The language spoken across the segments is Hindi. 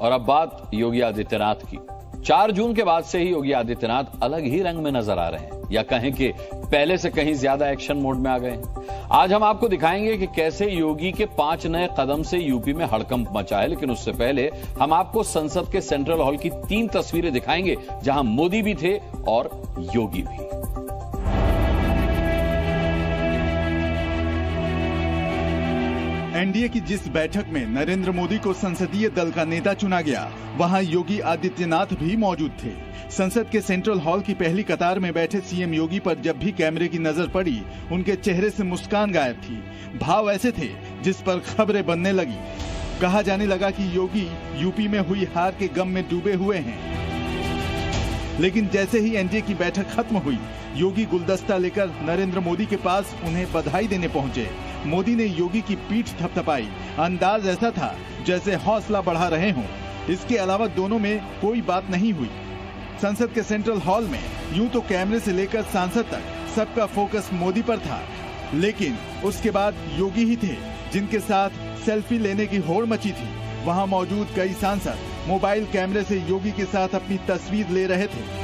और अब बात योगी आदित्यनाथ की। 4 जून के बाद से ही योगी आदित्यनाथ अलग ही रंग में नजर आ रहे हैं, या कहें कि पहले से कहीं ज्यादा एक्शन मोड में आ गए हैं। आज हम आपको दिखाएंगे कि कैसे योगी के 5 नए कदम से यूपी में हड़कंप मचा है। लेकिन उससे पहले हम आपको संसद के सेंट्रल हॉल की 3 तस्वीरें दिखाएंगे, जहां मोदी भी थे और योगी भी। एनडीए की जिस बैठक में नरेंद्र मोदी को संसदीय दल का नेता चुना गया, वहां योगी आदित्यनाथ भी मौजूद थे। संसद के सेंट्रल हॉल की पहली कतार में बैठे सीएम योगी पर जब भी कैमरे की नजर पड़ी, उनके चेहरे से मुस्कान गायब थी। भाव ऐसे थे जिस पर खबरें बनने लगी। कहा जाने लगा कि योगी यूपी में हुई हार के गम में डूबे हुए हैं। लेकिन जैसे ही एनडीए की बैठक खत्म हुई, योगी गुलदस्ता लेकर नरेंद्र मोदी के पास उन्हें बधाई देने पहुंचे। मोदी ने योगी की पीठ थपथपाई। अंदाज ऐसा था जैसे हौसला बढ़ा रहे हों। इसके अलावा दोनों में कोई बात नहीं हुई। संसद के सेंट्रल हॉल में यूं तो कैमरे से लेकर सांसद तक सबका फोकस मोदी पर था, लेकिन उसके बाद योगी ही थे जिनके साथ सेल्फी लेने की होड़ मची थी। वहां मौजूद कई सांसद मोबाइल कैमरे से योगी के साथ अपनी तस्वीर ले रहे थे।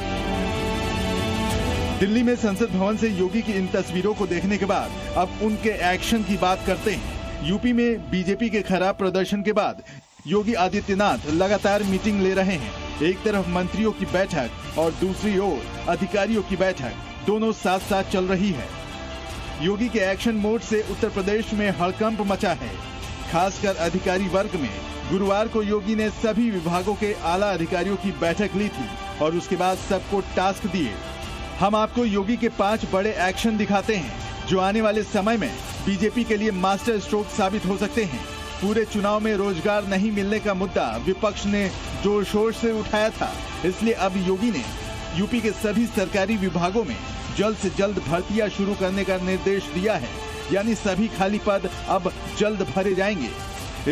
दिल्ली में संसद भवन से योगी की इन तस्वीरों को देखने के बाद अब उनके एक्शन की बात करते हैं। यूपी में बीजेपी के खराब प्रदर्शन के बाद योगी आदित्यनाथ लगातार मीटिंग ले रहे हैं। एक तरफ मंत्रियों की बैठक और दूसरी ओर अधिकारियों की बैठक, दोनों साथ साथ चल रही है। योगी के एक्शन मोड से उत्तर प्रदेश में हड़कंप मचा है, खासकर अधिकारी वर्ग में। गुरुवार को योगी ने सभी विभागों के आला अधिकारियों की बैठक ली थी और उसके बाद सबको टास्क दिए। हम आपको योगी के 5 बड़े एक्शन दिखाते हैं, जो आने वाले समय में बीजेपी के लिए मास्टर स्ट्रोक साबित हो सकते हैं। पूरे चुनाव में रोजगार नहीं मिलने का मुद्दा विपक्ष ने जोर शोर से उठाया था, इसलिए अब योगी ने यूपी के सभी सरकारी विभागों में जल्द से जल्द भर्तियां शुरू करने का निर्देश दिया है। यानी सभी खाली पद अब जल्द भरे जाएंगे।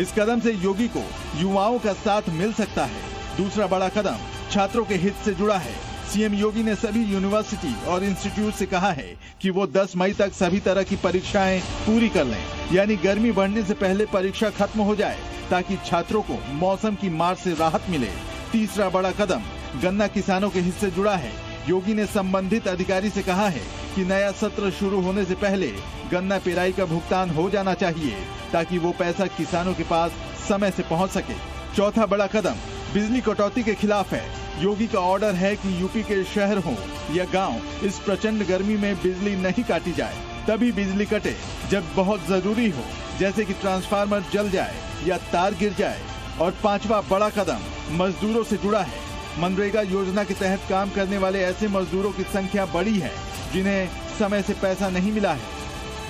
इस कदम से योगी को युवाओं का साथ मिल सकता है। दूसरा बड़ा कदम छात्रों के हित से जुड़ा है। सीएम योगी ने सभी यूनिवर्सिटी और इंस्टीट्यूट से कहा है कि वो 10 मई तक सभी तरह की परीक्षाएं पूरी कर लें, यानी गर्मी बढ़ने से पहले परीक्षा खत्म हो जाए, ताकि छात्रों को मौसम की मार से राहत मिले। तीसरा बड़ा कदम गन्ना किसानों के हित से जुड़ा है। योगी ने संबंधित अधिकारी से कहा है कि नया सत्र शुरू होने से पहले गन्ना पेराई का भुगतान हो जाना चाहिए, ताकि वो पैसा किसानों के पास समय से पहुंच सके। चौथा बड़ा कदम बिजली कटौती के खिलाफ है। योगी का ऑर्डर है कि यूपी के शहर हो या गांव, इस प्रचंड गर्मी में बिजली नहीं काटी जाए। तभी बिजली कटे जब बहुत जरूरी हो, जैसे कि ट्रांसफार्मर जल जाए या तार गिर जाए। और 5वां बड़ा कदम मजदूरों से जुड़ा है। मनरेगा योजना के तहत काम करने वाले ऐसे मजदूरों की संख्या बड़ी है जिन्हें समय से पैसा नहीं मिला है।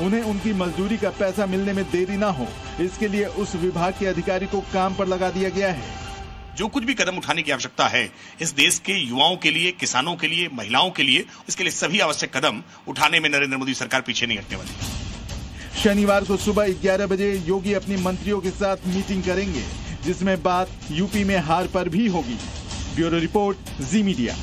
उन्हें उनकी मजदूरी का पैसा मिलने में देरी न हो, इसके लिए उस विभाग के अधिकारी को काम पर लगा दिया गया है। जो कुछ भी कदम उठाने की आवश्यकता है इस देश के युवाओं के लिए, किसानों के लिए, महिलाओं के लिए, इसके लिए सभी आवश्यक कदम उठाने में नरेंद्र मोदी सरकार पीछे नहीं हटने वाली। शनिवार को सुबह 11 बजे योगी अपनी मंत्रियों के साथ मीटिंग करेंगे, जिसमें बात यूपी में हार पर भी होगी। ब्यूरो रिपोर्ट, जी मीडिया।